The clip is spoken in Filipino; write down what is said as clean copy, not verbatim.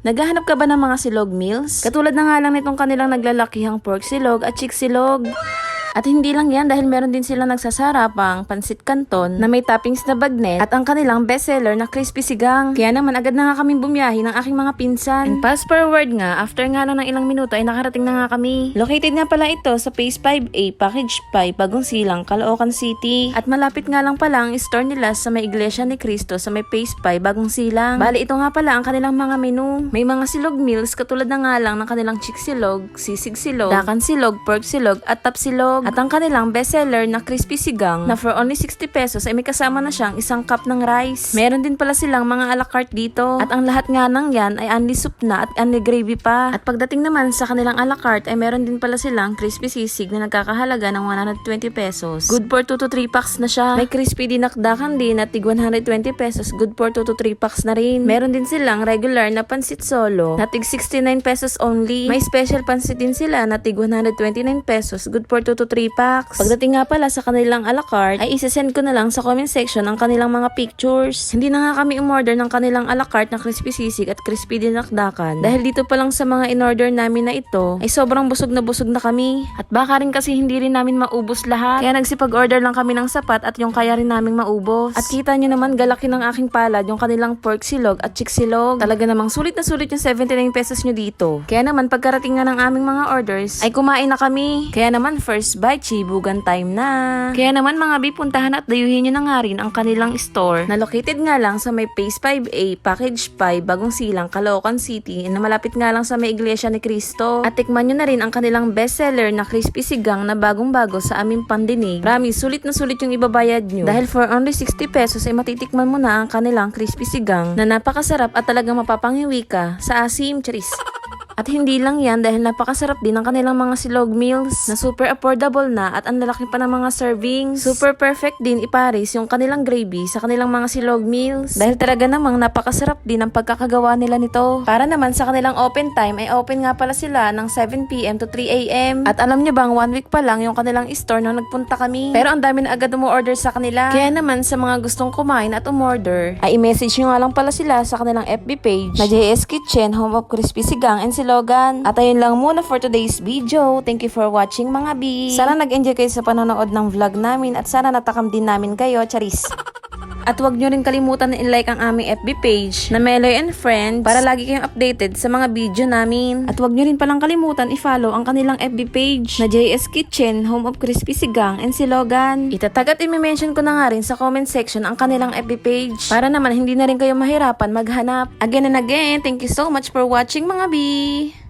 Naghahanap ka ba ng mga silog meals? Katulad na nga lang nitong kanilang naglalakihang pork silog at chick silog. At hindi lang yan dahil meron din sila nagsasarapang pansit canton na may toppings na bagnet at ang kanilang bestseller na crispy sigang. Kaya naman agad na nga kaming bumiyahi ng aking mga pinsan. And fast forward nga, after nga lang ng ilang minuto ay nakarating na nga kami. Located nga pala ito sa Phase 5A, Package 5, Bagong Silang, Caloocan City. At malapit nga lang pala ang store nila sa may Iglesia ni Cristo sa may Phase 5, Bagong Silang. Bali ito nga pala ang kanilang mga menu. May mga silog meals katulad na nga lang ng kanilang chick silog, sisig silog, dakan silog, pork silog at tap silog. At ang kanilang bestseller na crispy sigang na for only 60 pesos ay may kasama na siyang isang cup ng rice. Meron din pala silang mga a la carte dito. At ang lahat nga ng yan ay only soup na at only gravy pa. At pagdating naman sa kanilang a la carte ay meron din pala silang crispy sisig na nagkakahalaga ng 120 pesos. Good for 2 to 3 packs na siya. May crispy dinakdakan din na tig 120 pesos. Good for 2 to 3 packs na rin. Meron din silang regular na pansit solo na tig 69 pesos only. May special pansit din sila na tig 129 pesos. Good for 2 to 3 packs. Pagdating nga pala sa kanilang a la carte, ay isasend ko na lang sa comment section ang kanilang mga pictures. Hindi na nga kami umorder ng kanilang a la carte na crispy sisig at crispy dinakdakan. Dahil dito pa lang sa mga in-order namin na ito, ay sobrang busog na kami. At baka rin kasi hindi rin namin maubos lahat. Kaya nagsipag-order lang kami ng sapat at yung kaya rin naming maubos. At kita nyo naman galaki ng aking palad yung kanilang pork silog at chick silog. Talaga namang sulit na sulit yung 79 pesos nyo dito. Kaya naman pagkarating nga ng aming mga orders, ay kumain na kami. Kaya naman first bite, chibugan time na. Kaya naman mga bi, puntahan at dayuhin nyo na nga rin ang kanilang store na located nga lang sa may Phase 5A, Package 5, Bagong Silang, Caloocan City na malapit nga lang sa may Iglesia ni Cristo. At tikman nyo na rin ang kanilang bestseller na crispy sigang na bagong-bago sa aming pandinig. Promise, sulit na sulit yung ibabayad nyo. Dahil for only 60 pesos ay matitikman mo na ang kanilang crispy sigang na napakasarap at talagang mapapangiwi ka sa asim, charis. At hindi lang yan dahil napakasarap din ang kanilang mga silog meals na super affordable na at ang lalaki pa ng mga servings. Super perfect din ipares yung kanilang gravy sa kanilang mga silog meals dahil talaga namang napakasarap din ang pagkakagawa nila nito. Para naman sa kanilang open time ay open nga pala sila ng 7 PM to 3 AM. At alam nyo bang 1 week pa lang yung kanilang store nung nagpunta kami. Pero ang dami na agad umu-order sa kanila. Kaya naman sa mga gustong kumain at umorder ay i-message nyo nga lang pala sila sa kanilang FB page na JS Kitchen, Home of Crispy Sigang and Silogan. At ayun lang muna for today's video. Thank you for watching mga bi. Sana nag-enjoy kayo sa panonood ng vlog namin at sana natakam din namin kayo, charis. At huwag nyo rin kalimutan na i-like ang aming FB page na Meloy and Friends para lagi kayong updated sa mga video namin. At huwag nyo rin palang kalimutan i-follow ang kanilang FB page na JS Kitchen, Home of Crispy Sigang and Silogan. Itatag at i-mention ko na nga rin sa comment section ang kanilang FB page para naman hindi na rin kayo mahirapan maghanap. Again and again, thank you so much for watching mga bi!